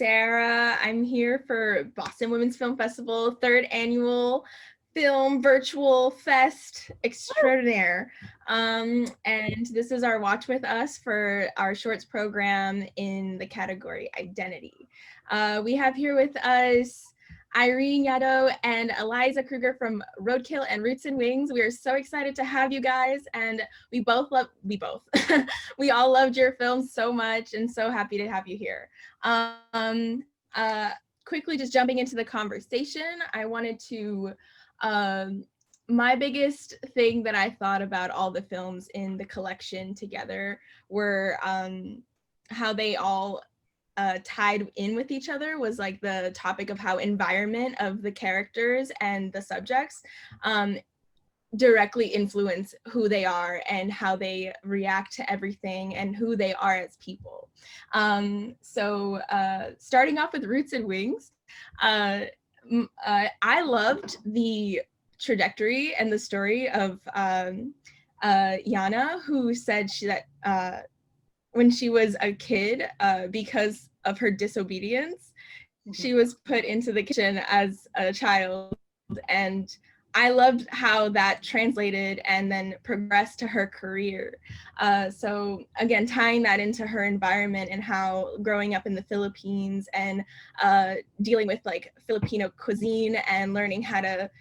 Sarah. I'm here for Boston Women's Film Festival, third annual film virtual fest extraordinaire. And this is our Watch With Us for our shorts program in the category Identity. We have here with us Irene Yaddo and Eliza Kruger from Roadkill and Roots and Wings. We are so excited to have you guys, and we all loved your film so much and so happy to have you here. Quickly just jumping into the conversation, I wanted to, my biggest thing that I thought about all the films in the collection together were how they all tied in with each other was like the topic of how environment of the characters and the subjects directly influence who they are and how they react to everything and who they are as people. So starting off with Roots and Wings, I loved the trajectory and the story of Yana, who said that when she was a kid, because of her disobedience, she was put into the kitchen as a child. And I loved how that translated and then progressed to her career. So again, tying that into her environment and how growing up in the Philippines and dealing with like Filipino cuisine and learning how to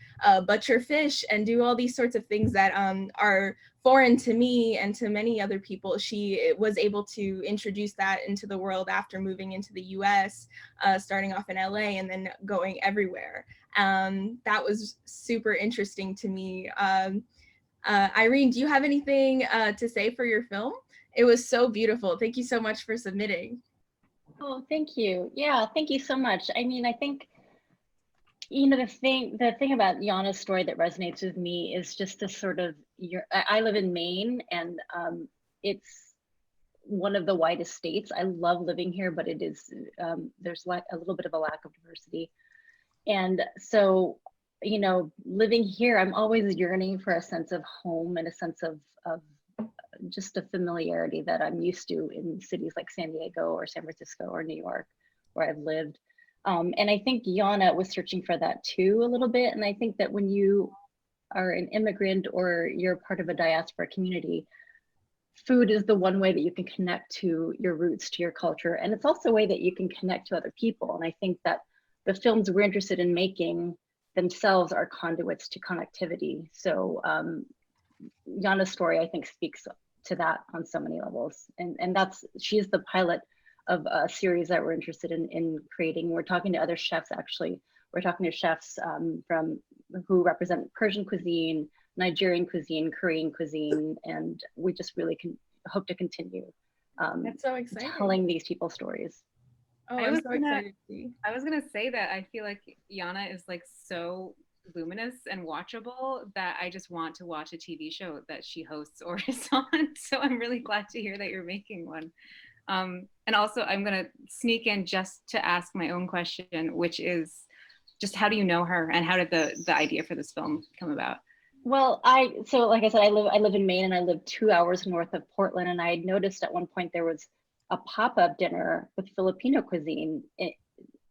butcher fish and do all these sorts of things that are foreign to me and to many other people. She was able to introduce that into the world after moving into the US, starting off in LA and then going everywhere. That was super interesting to me. Irene, do you have anything to say for your film? It was so beautiful. Thank you so much for submitting. Oh, thank you. Yeah, thank you so much. I mean, I think, you know, the thing about Yana's story that resonates with me is just this sort of, I live in Maine, and it's one of the whitest states. I love living here, but it is, there's like a little bit of a lack of diversity. And so, you know, living here, I'm always yearning for a sense of home and a sense of just a familiarity that I'm used to in cities like San Diego or San Francisco or New York, where I've lived. And I think Yana was searching for that too a little bit. And I think that when you are an immigrant or you're part of a diaspora community, food is the one way that you can connect to your roots, to your culture. And it's also a way that you can connect to other people. And I think that the films we're interested in making themselves are conduits to connectivity. So Yana's story, I think, speaks to that on so many levels. And she's the pilot of a series that we're interested in creating. We're talking to other chefs, actually. We're talking to chefs from who represent Persian cuisine, Nigerian cuisine, Korean cuisine, and we just really hope to continue That's so exciting. Telling these people's stories. Oh, I'm so excited to see. I was gonna say that I feel like Yana is like so luminous and watchable that I just want to watch a TV show that she hosts or is on. So I'm really glad to hear that you're making one. And also I'm gonna sneak in just to ask my own question, which is just how do you know her and how did the idea for this film come about? Well, so like I said, I live in Maine and I live 2 hours north of Portland, and I had noticed at one point there was a pop-up dinner with Filipino cuisine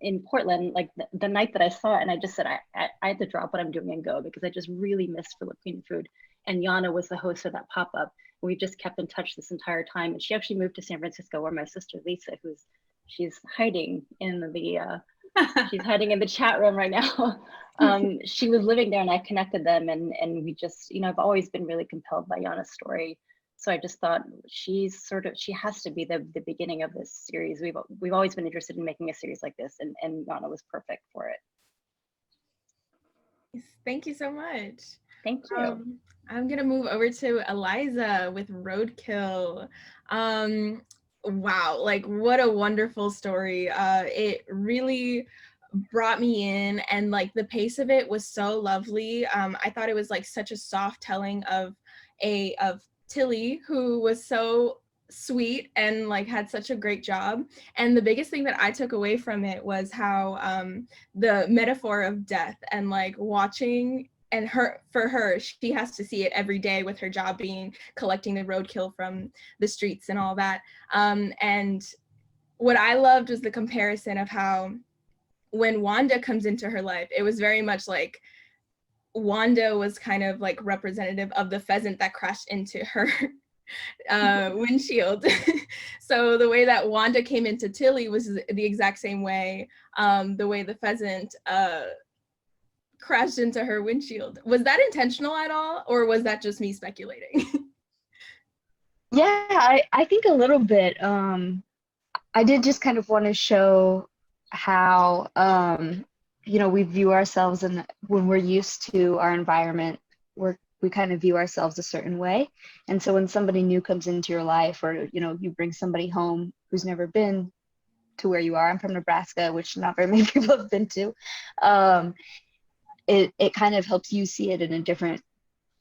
in Portland, like the night that I saw it, and I just said I had to drop what I'm doing and go because I just really missed Filipino food. And Yana was the host of that pop-up. We've just kept in touch this entire time, and she actually moved to San Francisco, where my sister Lisa, she's hiding in the she's hiding in the chat room right now. She was living there, and I connected them, and we just, you know, I've always been really compelled by Yana's story. So I just thought she has to be the beginning of this series. We've always been interested in making a series like this, and Yana was perfect for it. Thank you so much. Thank you. I'm gonna move over to Eliza with Roadkill. Wow, like what a wonderful story. It really brought me in, and like the pace of it was so lovely. I thought it was like such a soft telling of Tilly, who was so sweet and like had such a great job. And the biggest thing that I took away from it was how the metaphor of death and like watching, and for her, she has to see it every day with her job being collecting the roadkill from the streets and all that. And what I loved was the comparison of how when Wanda comes into her life, it was very much like Wanda was kind of like representative of the pheasant that crashed into her windshield. So the way that Wanda came into Tilly was the exact same way, the way the pheasant crashed into her windshield. Was that intentional at all, or was that just me speculating? Yeah, I think a little bit. I did just kind of want to show how, you know, we view ourselves, and when we're used to our environment, we kind of view ourselves a certain way. And so when somebody new comes into your life, or, you know, you bring somebody home who's never been to where you are. I'm from Nebraska, which not very many people have been to. It kind of helps you see it in a different,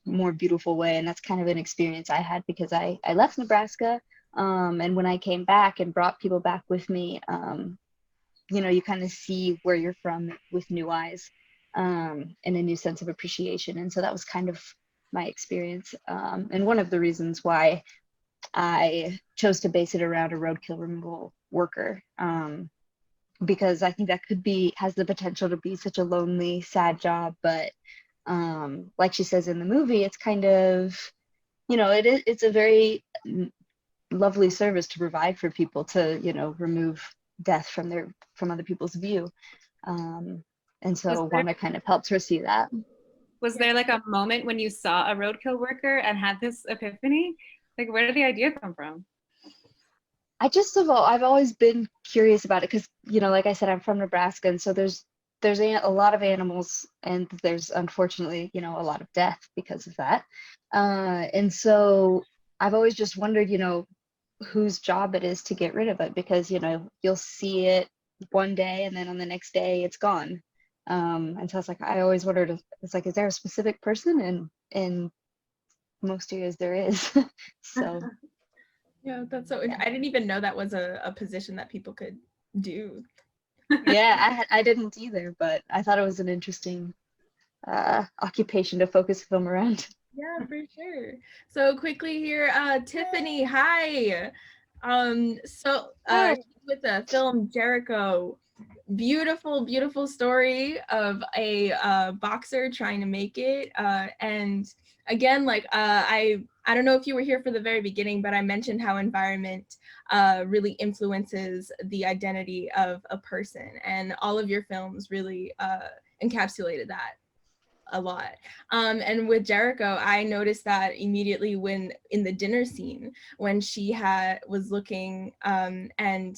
more beautiful way. And that's kind of an experience I had, because I left Nebraska. And when I came back and brought people back with me, you know, you kind of see where you're from with new eyes, and a new sense of appreciation. And so that was kind of my experience. And one of the reasons why I chose to base it around a roadkill removal worker, because I think that has the potential to be such a lonely, sad job. But like she says in the movie, it's kind of, you know, it's a very lovely service to provide for people, to, you know, remove death from other people's view. And so Wanda kind of helps her see that. Was there like a moment when you saw a roadkill worker and had this epiphany? Like, where did the idea come from? I've always been curious about it, because, you know, like I said, I'm from Nebraska, and so there's a lot of animals, and there's unfortunately, you know, a lot of death because of that. And so I've always just wondered, you know, whose job it is to get rid of it, because, you know, you'll see it one day and then on the next day it's gone. And so it's like, I always wondered, it's like, is there a specific person? And most areas there is. So Yeah, that's so, I didn't even know that was a position that people could do. yeah, I didn't either, but I thought it was an interesting occupation to focus film around. Yeah, for sure. So quickly here, Tiffany, hi. With the film Jericho, beautiful, beautiful story of a boxer trying to make it. And again, like I don't know if you were here for the very beginning, but I mentioned how environment really influences the identity of a person, and all of your films really encapsulated that a lot. And with Jericho, I noticed that immediately when in the dinner scene, when she was looking and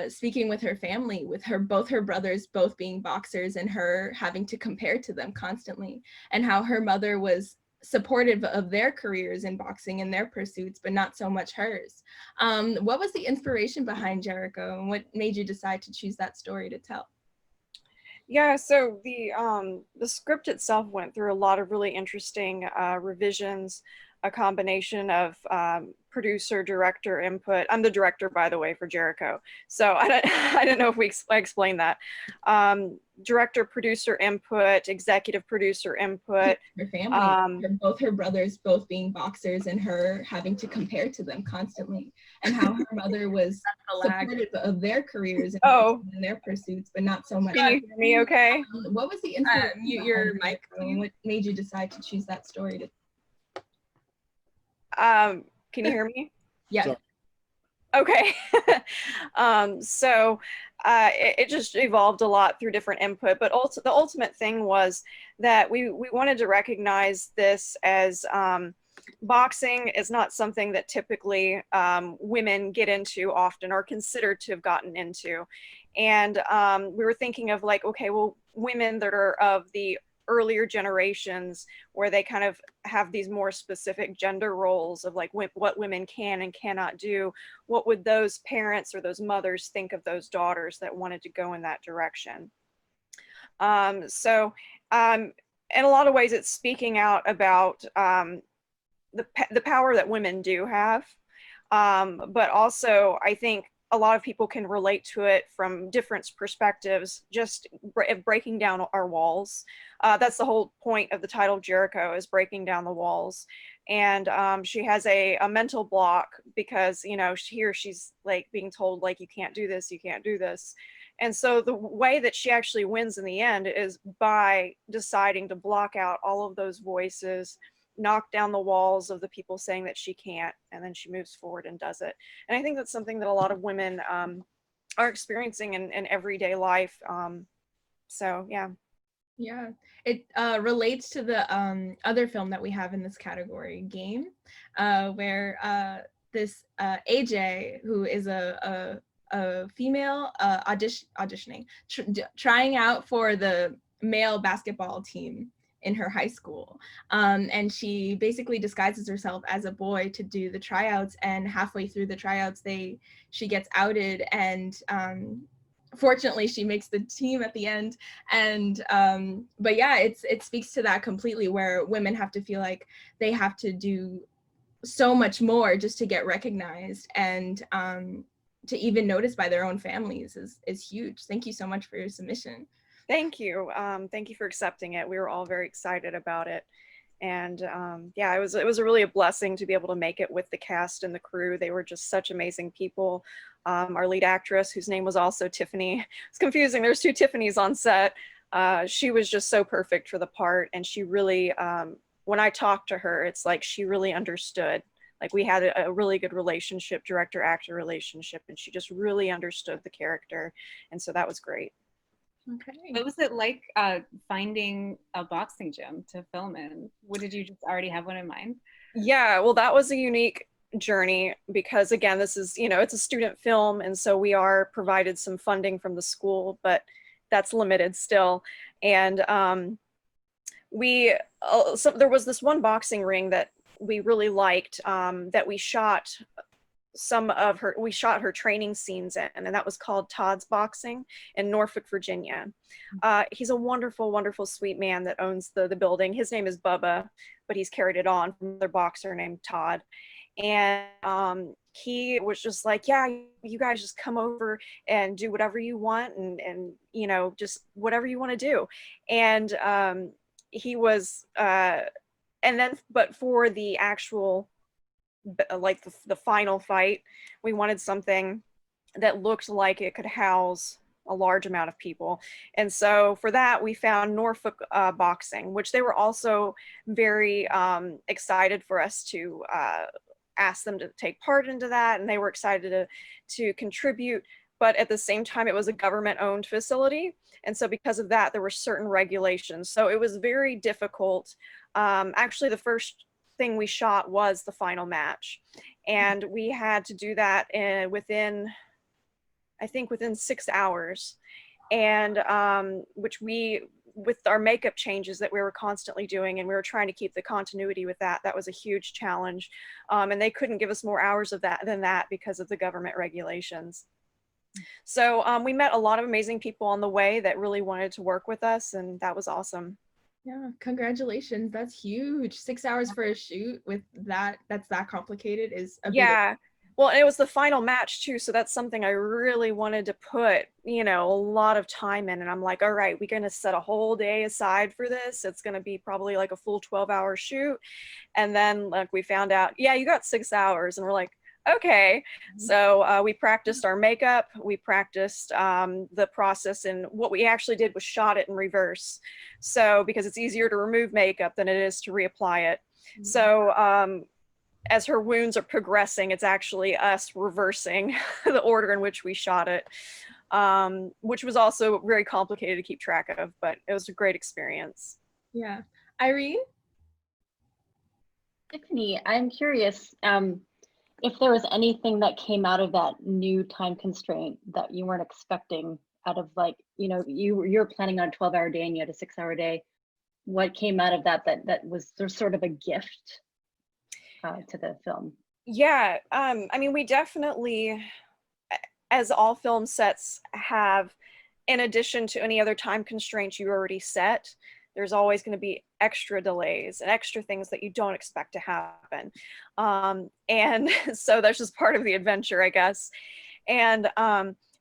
speaking with her family, with both her brothers both being boxers, and her having to compare to them constantly, and how her mother was supportive of their careers in boxing and their pursuits, but not so much hers. What was the inspiration behind Jericho, and what made you decide to choose that story to tell? Yeah, so the script itself went through a lot of really interesting revisions, a combination of producer director input. I'm the director, by the way, for Jericho, so I don't know if I explained that. Director producer input, executive producer input. Her family, both her brothers both being boxers, and her having to compare to them constantly, and how her mother was supportive of their careers and their pursuits, but not so much. Can you hear me okay? What was the inspiration? Mute your mic. What made you decide to choose that story to? Can you hear me? Yeah. So, okay. It just evolved a lot through different input, but the ultimate thing was that we wanted to recognize this as boxing is not something that typically women get into often, or considered to have gotten into. And we were thinking of like, okay, well, women that are of the earlier generations, where they kind of have these more specific gender roles of like what women can and cannot do, what would those parents or those mothers think of those daughters that wanted to go in that direction? In a lot of ways, it's speaking out about the power that women do have, but also I think a lot of people can relate to it from different perspectives, just breaking down our walls. That's the whole point of the title of Jericho, is breaking down the walls. And she has a mental block because, you know, she's like being told, like, you can't do this, you can't do this. And so the way that she actually wins in the end is by deciding to block out all of those voices, knock down the walls of the people saying that she can't, and then she moves forward and does it. And I think that's something that a lot of women are experiencing in everyday life. So yeah. Yeah, it relates to the other film that we have in this category, Game, where this AJ, who is a female auditioning, trying out for the male basketball team in her high school, and she basically disguises herself as a boy to do the tryouts, and halfway through the tryouts she gets outed, and fortunately she makes the team at the end. And but yeah, it speaks to that completely, where women have to feel like they have to do so much more just to get recognized, and to even noticed by their own families is huge. Thank you so much for your submission. Thank you. Thank you for accepting it. We were all very excited about it. And yeah, it was really a blessing to be able to make it with the cast and the crew. They were just such amazing people. Our lead actress, whose name was also Tiffany, it's confusing, there's two Tiffany's on set. She was just so perfect for the part. And she really, when I talked to her, it's like she really understood. Like, we had a really good relationship, director-actor relationship, and she just really understood the character. And so that was great. Okay. What was it like finding a boxing gym to film in? What, did you just already have one in mind? Yeah, well, that was a unique journey because, again, this is, you know, it's a student film, and so we are provided some funding from the school, but that's limited still. And so there was this one boxing ring that we really liked, that we shot her training scenes in, and that was called Todd's Boxing in Norfolk, Virginia. He's a wonderful, wonderful, sweet man that owns the building. His name is Bubba, but he's carried it on from another boxer named Todd. And he was just like, yeah, you guys just come over and do whatever you want, and you know, just whatever you want to do. And he was, and then, but for the actual, like the final fight, we wanted something that looked like it could house a large amount of people. And so for that, we found Norfolk Boxing, which they were also very excited for us to ask them to take part into that. And they were excited to contribute. But at the same time, it was a government-owned facility. And so because of that, there were certain regulations. So it was very difficult. Actually, the first thing we shot was the final match, and we had to do that within 6 hours, and which with our makeup changes that we were constantly doing, and we were trying to keep the continuity with that was a huge challenge, and they couldn't give us more hours of that than that because of the government regulations. So we met a lot of amazing people on the way that really wanted to work with us, and that was awesome. Yeah, congratulations. That's huge. 6 hours for a shoot with that's that complicated is a yeah. Well, and it was the final match too, so that's something I really wanted to put, you know, a lot of time in. And I'm like, all right, we're gonna set a whole day aside for this. It's gonna be probably like a full 12-hour shoot. And then like we found out, yeah, you got 6 hours, and we're like, okay. So we practiced our makeup, we practiced the process, and what we actually did was shot it in reverse. So because it's easier to remove makeup than it is to reapply it. So as her wounds are progressing, it's actually us reversing the order in which we shot it, which was also very complicated to keep track of, but it was a great experience. Yeah. Irene? Tiffany, I'm curious, if there was anything that came out of that new time constraint that you weren't expecting, out of, like, you know, you're planning on a 12-hour day and you had a 6-hour day. What came out of that was there sort of a gift to the film? Yeah, I mean, we definitely, as all film sets have, in addition to any other time constraints you already set, there's always going to be extra delays and extra things that you don't expect to happen. And so that's just part of the adventure, I guess. And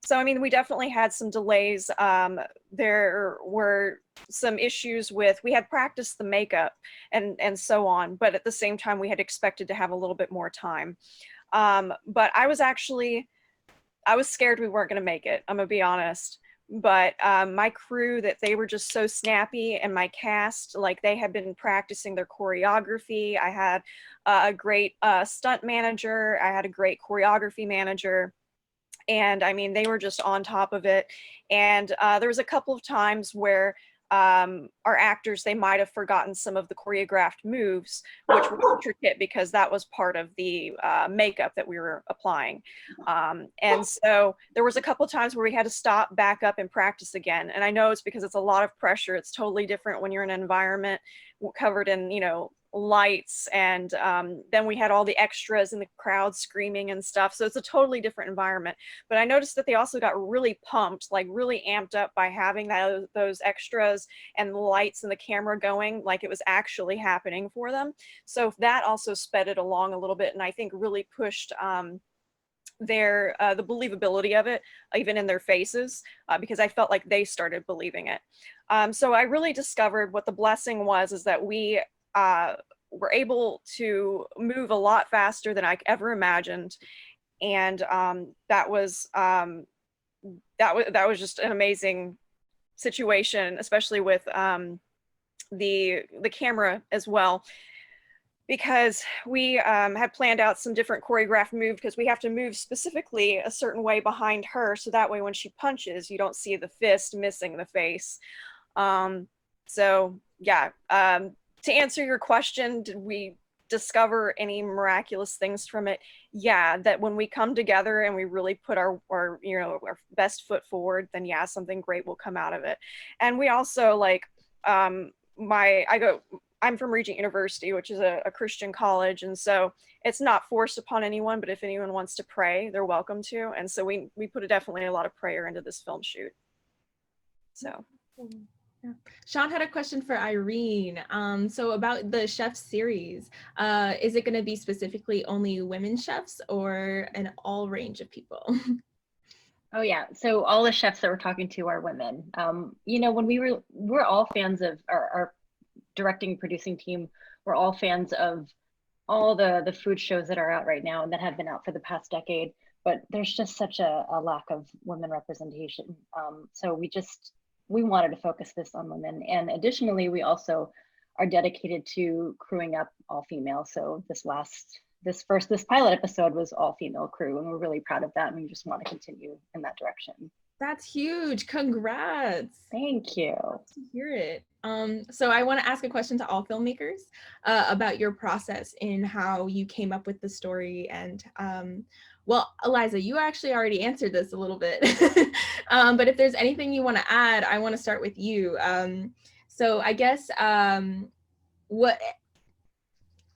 so, I mean, we definitely had some delays. There were some issues with, we had practiced the makeup and so on, but at the same time, we had expected to have a little bit more time. But I was scared we weren't going to make it. I'm going to be honest. But my crew, that they were just so snappy, and my cast, like, they had been practicing their choreography. I had a great stunt manager. I had a great choreography manager. And I mean, they were just on top of it. And there was a couple of times where our actors, they might have forgotten some of the choreographed moves, which was intricate because that was part of the makeup that we were applying. And so there was a couple of times where we had to stop, back up, and practice again. And I know it's because it's a lot of pressure. It's totally different when you're in an environment covered in, you know, lights, and then we had all the extras and the crowd screaming and stuff, so it's a totally different environment. But I noticed that they also got really pumped, like really amped up, by having those extras and the lights and the camera going like it was actually happening for them. So that also sped it along a little bit, and I think really pushed the believability of it, even in their faces, because I felt like they started believing it. So I really discovered what the blessing was, is that we were able to move a lot faster than I ever imagined. And that was just an amazing situation, especially with the camera as well, because we had planned out some different choreographed moves, because we have to move specifically a certain way behind her, so that way when she punches, you don't see the fist missing the face. So yeah, to answer your question, did we discover any miraculous things from it? Yeah, that when we come together and we really put our you know, our best foot forward, then yeah, something great will come out of it. And we also, like, I'm from Regent University, which is a Christian college, and so it's not forced upon anyone, but if anyone wants to pray, they're welcome to. And so we put definitely a lot of prayer into this film shoot. So. Yeah. Sean had a question for Irene. So about the chef series, is it going to be specifically only women chefs, or an all range of people? Oh yeah, so all the chefs that we're talking to are women. You know, when we're all fans of our directing producing team. We're all fans of all the food shows that are out right now and that have been out for the past decade, but there's just such a lack of women representation. So we wanted to focus this on women. And additionally, we also are dedicated to crewing up all female. So this pilot episode was all female crew, and we're really proud of that. And we just want to continue in that direction. That's huge. Congrats. Thank you. Love to hear it. So I want to ask a question to all filmmakers about your process in how you came up with the story. And well, Eliza, you actually already answered this a little bit, but if there's anything you want to add, I want to start with you. So I guess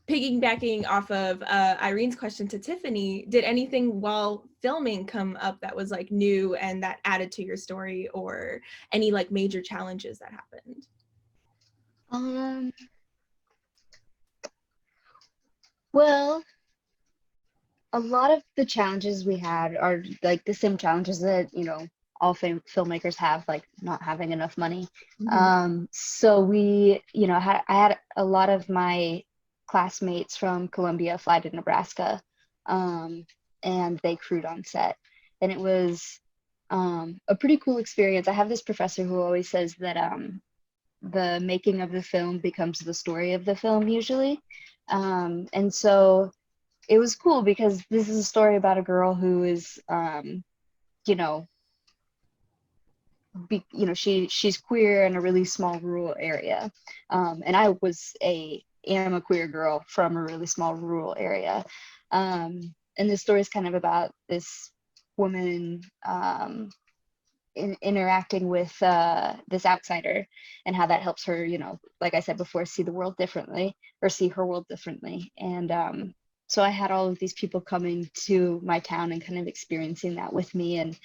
piggybacking off of Irene's question to Tiffany, did anything while filming come up that was like new and that added to your story, or any like major challenges that happened? Well, a lot of the challenges we had are like the same challenges that, you know, all filmmakers have, like not having enough money. Mm-hmm. So we, you know, I had a lot of my classmates from Columbia fly to Nebraska, and they crewed on set, and it was a pretty cool experience. I have this professor who always says that the making of the film becomes the story of the film usually, and so it was cool because this is a story about a girl who is, you know, she's queer in a really small rural area, and I am a queer girl from a really small rural area, and this story is kind of about this woman interacting with this outsider, and how that helps her, you know, like I said before, see the world differently, or see her world differently. And so I had all of these people coming to my town and kind of experiencing that with me, and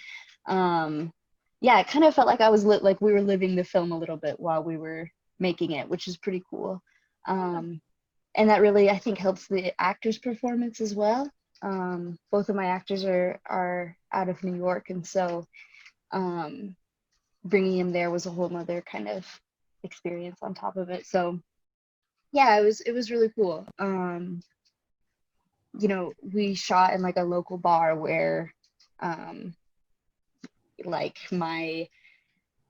yeah, it kind of felt like I was like we were living the film a little bit while we were making it, which is pretty cool. And that really, I think, helps the actor's performance as well. Both of my actors are out of New York, and so bringing him there was a whole nother kind of experience on top of it. So yeah, it was really cool. You know, we shot in like a local bar where like my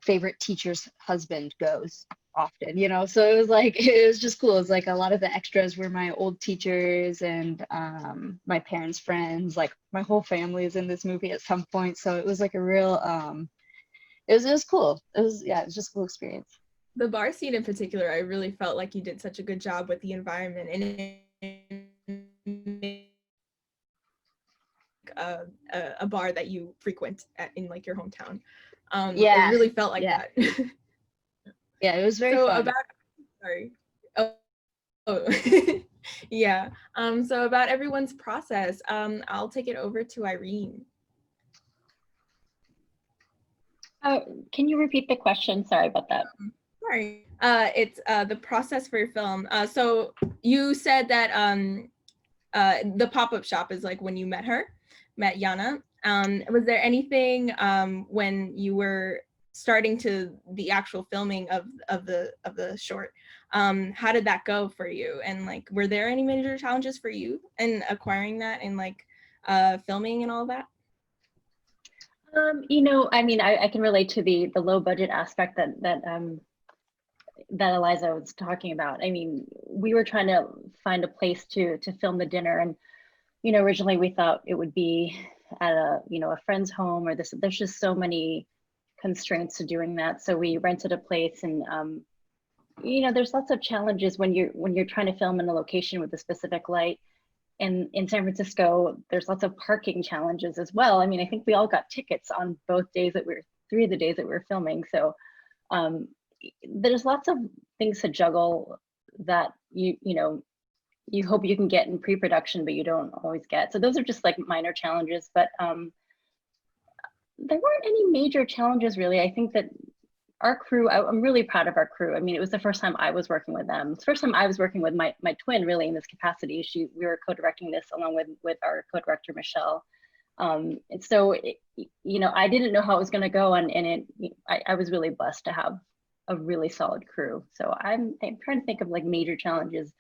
favorite teacher's husband goes often, you know, so it was like, it was just cool. It's like a lot of the extras were my old teachers and my parents' friends. Like my whole family is in this movie at some point, so it was like a real it was cool. It was, yeah, it was just a cool experience. The bar scene in particular, I really felt like you did such a good job with the environment, and a bar that you frequent in like your hometown. Yeah, it really felt like yeah. that. Yeah, it was very So fun. about, sorry. Oh. Yeah. So about everyone's process, I'll take it over to Irene. Can you repeat the question? Sorry about that. Sorry. It's the process for your film. So you said that the pop-up shop is like when you met Yana. Was there anything when you were starting to the actual filming of the short? How did that go for you? And like, were there any major challenges for you in acquiring that and like filming and all that? You know, I mean, I can relate to the low budget aspect that Eliza was talking about. I mean, we were trying to find a place to film the dinner, and you know, originally we thought it would be at a, you know, a friend's home, or this. There's just so many constraints to doing that, so we rented a place, and you know, there's lots of challenges when you're trying to film in a location with a specific light. And in San Francisco, there's lots of parking challenges as well. I mean, I think we all got tickets on both days that three of the days that we were filming. So um, there's lots of things to juggle that you know, you hope you can get in pre-production, but you don't always get. So those are just like minor challenges, but there weren't any major challenges really. I think that our crew, I'm really proud of our crew. I mean, it was the first time I was working with them. It's the first time I was working with my twin really in this capacity. We were co-directing this along with our co-director, Michelle. And so, you know, I didn't know how it was gonna go, and I was really blessed to have a really solid crew. So I'm trying to think of like major challenges.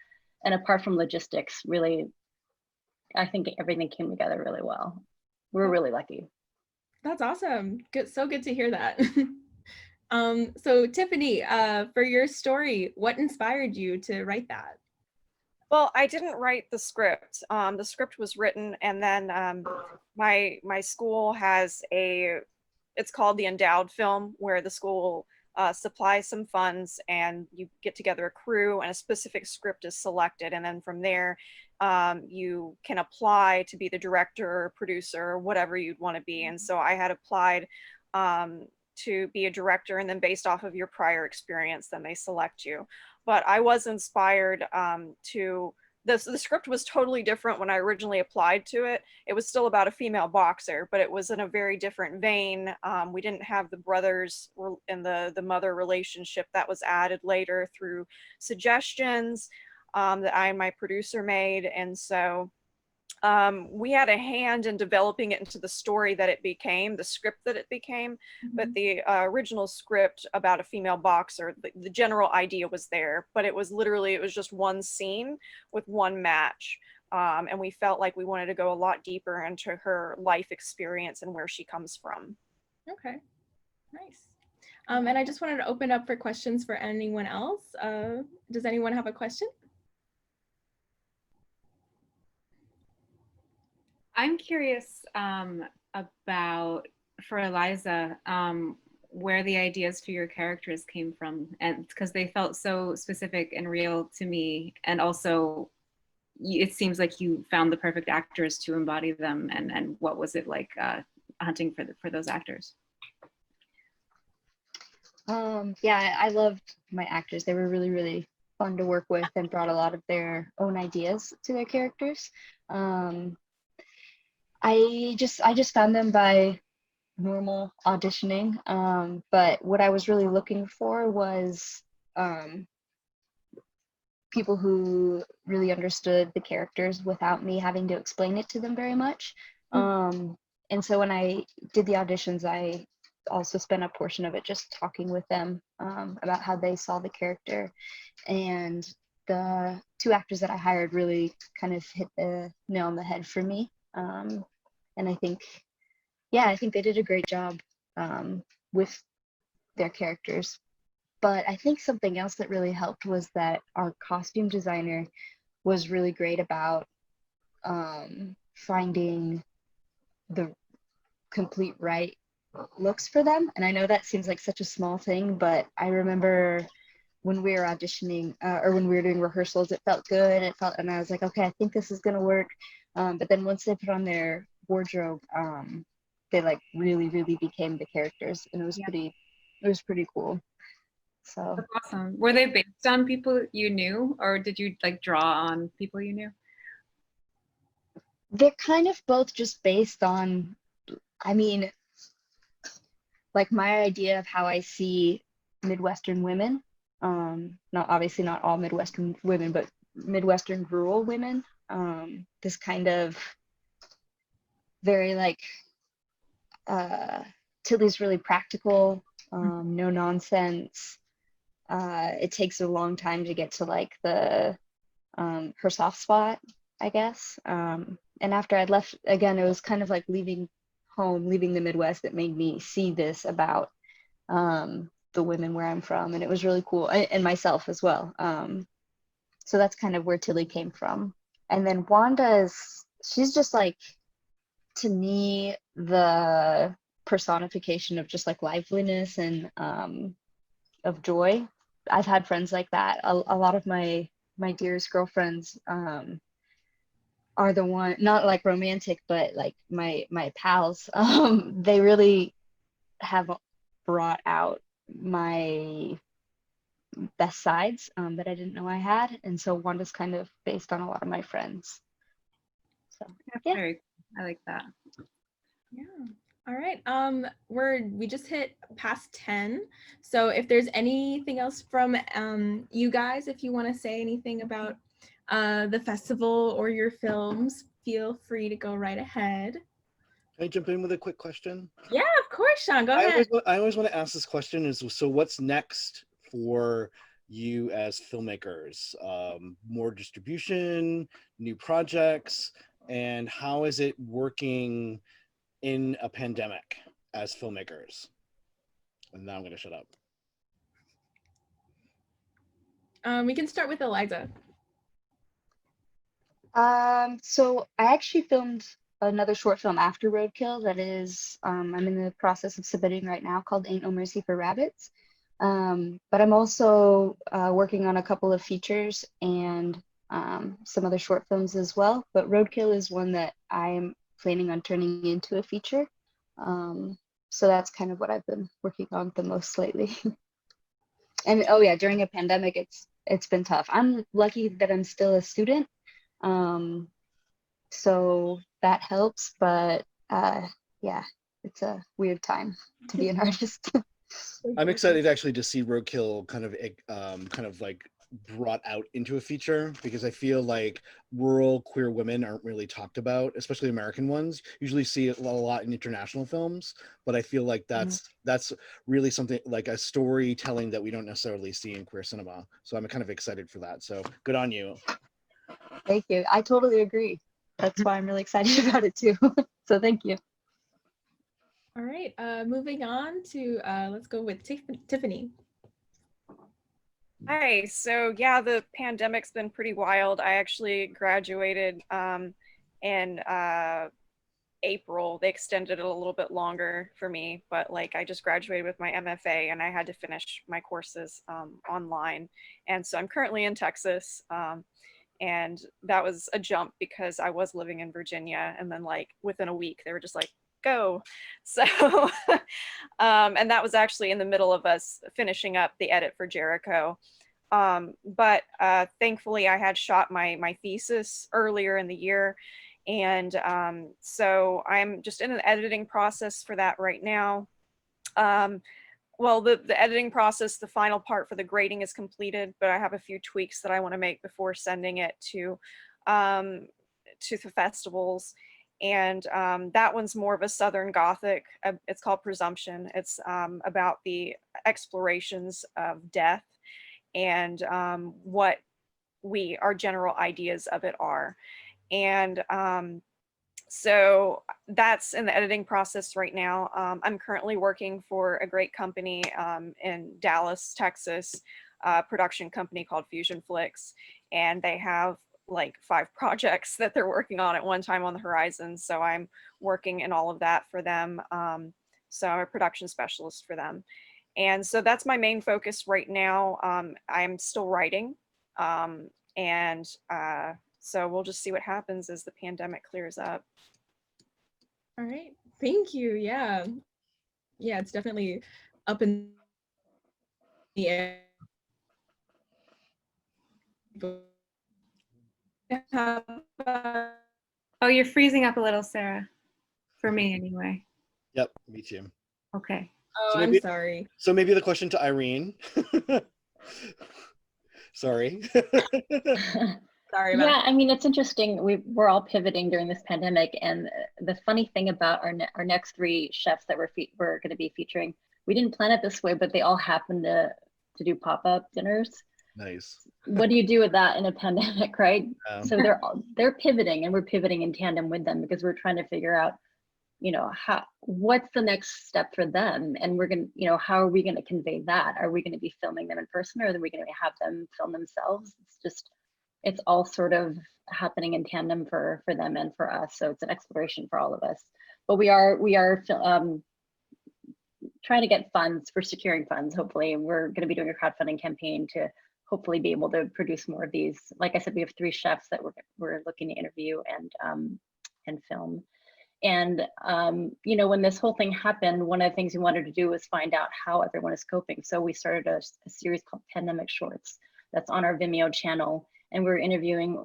And apart from logistics, really, I think everything came together really well. We're really lucky. That's awesome. Good, so good to hear that. So Tiffany, for your story, what inspired you to write that? Well, I didn't write the script. The script was written, and then my school has it's called the Endowed Film, where the school supplies some funds, and you get together a crew, and a specific script is selected, and then from there, you can apply to be the director, producer, whatever you'd want to be. And so I had applied to be a director, and then based off of your prior experience, then they select you. But I was inspired the script was totally different when I originally applied to it. It was still about a female boxer, but it was in a very different vein. We didn't have the brothers and the mother relationship. That was added later through suggestions that I and my producer made. And so we had a hand in developing it into the story that it became, the script that it became. Mm-hmm. But the original script about a female boxer, the general idea was there, but it was just one scene with one match. And we felt like we wanted to go a lot deeper into her life experience and where she comes from. Okay, nice. And I just wanted to open up for questions for anyone else. Does anyone have a question? I'm curious about, for Eliza, where the ideas for your characters came from, and because they felt so specific and real to me, and also it seems like you found the perfect actors to embody them. And what was it like hunting for those actors? Yeah, I loved my actors. They were really, really fun to work with and brought a lot of their own ideas to their characters. I just found them by normal auditioning, but what I was really looking for was people who really understood the characters without me having to explain it to them very much. And so when I did the auditions, I also spent a portion of it just talking with them about how they saw the character. And the two actors that I hired really kind of hit the nail on the head for me. And I think, yeah, I think they did a great job with their characters. But I think something else that really helped was that our costume designer was really great about finding the complete right looks for them. And I know that seems like such a small thing, but I remember when we were auditioning or when we were doing rehearsals, it felt good. And I was like, okay, I think this is gonna work. But then once they put on their wardrobe, they like really, really became the characters, and it was pretty cool. So That's awesome. Were they based on people you knew, or did you like draw on people you knew? they're kind of both just based on, I mean, like my idea of how I see Midwestern women. Not obviously not all Midwestern women, but Midwestern rural women. This kind of very like Tilly's really practical, no nonsense. It takes a long time to get to like the her soft spot, I guess. And after I'd left, again, it was kind of like leaving home, leaving the Midwest, that made me see this about the women where I'm from, and it was really cool, and myself as well. So that's kind of where Tilly came from. And then Wanda she's just like, to me, the personification of just like liveliness and of joy. I've had friends like that. A lot of my dearest girlfriends are the one, not like romantic, but like my pals. They really have brought out my best sides that I didn't know I had, and so Wanda's kind of based on a lot of my friends. So That's yeah. very cool. I like that. Yeah. All right. We just hit past 10. So if there's anything else from you guys, if you want to say anything about the festival or your films, feel free to go right ahead. Can I jump in with a quick question? Yeah, of course, Sean. Go ahead. I always want to ask this question is, so what's next for you as filmmakers? More distribution, new projects, and how is it working in a pandemic as filmmakers? And now I'm going to shut up. We can start with Eliza. So I actually filmed another short film after Roadkill that is, I'm in the process of submitting right now, called Ain't No Mercy for Rabbits. But I'm also working on a couple of features and some other short films as well. But Roadkill is one that I'm planning on turning into a feature. So that's kind of what I've been working on the most lately. And oh yeah, during a pandemic, it's been tough. I'm lucky that I'm still a student. So that helps, but yeah, it's a weird time to be an artist. I'm excited actually to see Roadkill kind of like brought out into a feature, because I feel like rural queer women aren't really talked about, especially American ones. Usually see it a lot in international films, but I feel like that's really something like a storytelling that we don't necessarily see in queer cinema. So I'm kind of excited for that. So good on you. Thank you. I totally agree. That's why I'm really excited about it too. So thank you. All right, moving on to, let's go with Tiffany. Hi, so yeah, the pandemic's been pretty wild. I actually graduated in April. They extended it a little bit longer for me, but like I just graduated with my MFA and I had to finish my courses online. And so I'm currently in Texas. And that was a jump because I was living in Virginia, and then like within a week they were just like, go. So and that was actually in the middle of us finishing up the edit for Jericho. But thankfully I had shot my thesis earlier in the year, and so I'm just in an editing process for that right now. well, the editing process, the final part for the grading is completed, but I have a few tweaks that I want to make before sending it to the festivals. And that one's more of a Southern Gothic. It's called Presumption. It's about the explorations of death and what our general ideas of it are. And so that's in the editing process right now. I'm currently working for a great company in Dallas, Texas, production company called Fusion Flicks, and they have like 5 projects that they're working on at one time on the horizon. So I'm working in all of that for them. So I'm a production specialist for them. And so that's my main focus right now. I'm still writing. So we'll just see what happens as the pandemic clears up. All right. Thank you. Yeah. Yeah, it's definitely up in the air. Oh, you're freezing up a little, Sarah. For me, anyway. Yep, me too. Okay. Oh, So I'm maybe- sorry. So maybe the question to Irene. Sorry. Sorry about Yeah, I mean, it's interesting. We're all pivoting during this pandemic, and the funny thing about our next 3 chefs that we're going to be featuring, we didn't plan it this way, but they all happened to do pop-up dinners. Nice. What do you do with that in a pandemic, right? So Yeah. they're pivoting, and we're pivoting in tandem with them because we're trying to figure out, what's the next step for them, and we're gonna, how are we going to convey that? Are we going to be filming them in person, or are we going to have them film themselves? It's all sort of happening in tandem for them and for us. So it's an exploration for all of us. But we are trying to get funds for securing funds. Hopefully, we're going to be doing a crowdfunding campaign to hopefully be able to produce more of these. Like I said, we have 3 chefs that we're looking to interview and film. And when this whole thing happened, one of the things we wanted to do was find out how everyone is coping. So we started a series called Pandemic Shorts that's on our Vimeo channel. And we're interviewing,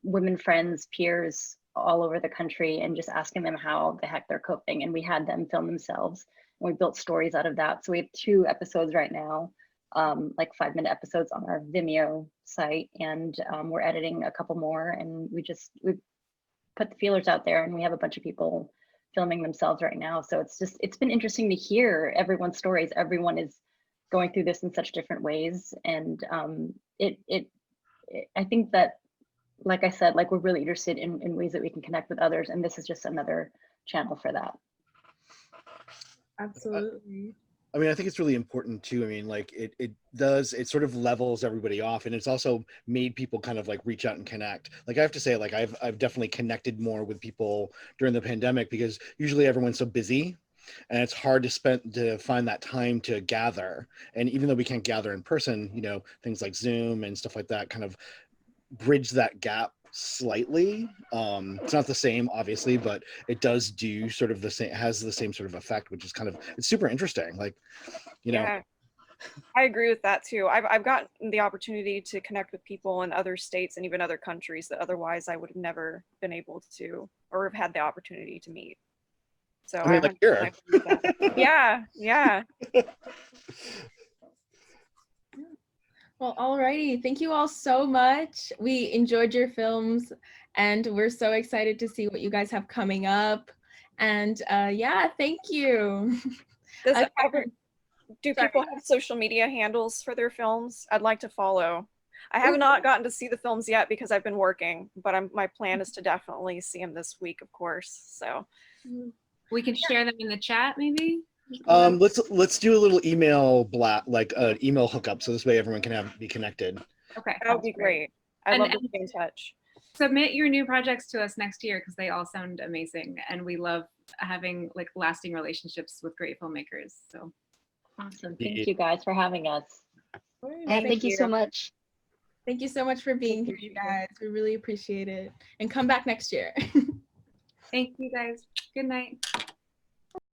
women friends, peers all over the country and just asking them how the heck they're coping. And we had them film themselves. And we built stories out of that. So we have 2 episodes right now, like 5-minute episodes on our Vimeo site. And we're editing a couple more. And we put the feelers out there, and we have a bunch of people filming themselves right now. So it's been interesting to hear everyone's stories. Everyone is going through this in such different ways. And I think that, like I said, we're really interested in ways that we can connect with others, and this is just another channel for that. Absolutely. I mean, I think it's really important too. I mean, like it sort of levels everybody off, and it's also made people kind of like reach out and connect. Like I have to say, like I've definitely connected more with people during the pandemic because usually everyone's so busy, and it's hard to find that time to gather. And even though we can't gather in person, things like Zoom and stuff like that kind of bridge that gap slightly. It's not the same, obviously, but it does do sort of the same, has the same sort of effect, which is it's super interesting. Like, Yeah, I agree with that too. I've gotten the opportunity to connect with people in other states and even other countries that otherwise I would have never been able to, or have had the opportunity to meet. So I mean, like here. Yeah. Well, alrighty. Thank you all so much. We enjoyed your films, and we're so excited to see what you guys have coming up. And yeah, thank you. Do people have social media handles for their films? I'd like to follow. I have not gotten to see the films yet because I've been working, but my plan is to definitely see them this week, of course. So we can share them in the chat, maybe. Let's do a little email email hookup, so this way everyone can be connected. Okay, that would be great. I'd love to stay in touch. Submit your new projects to us next year because they all sound amazing, and we love having lasting relationships with great filmmakers. So awesome! Thank you guys for having us. Thank you so much. Thank you so much for being here, you guys. We really appreciate it, and come back next year. Thank you guys. Good night.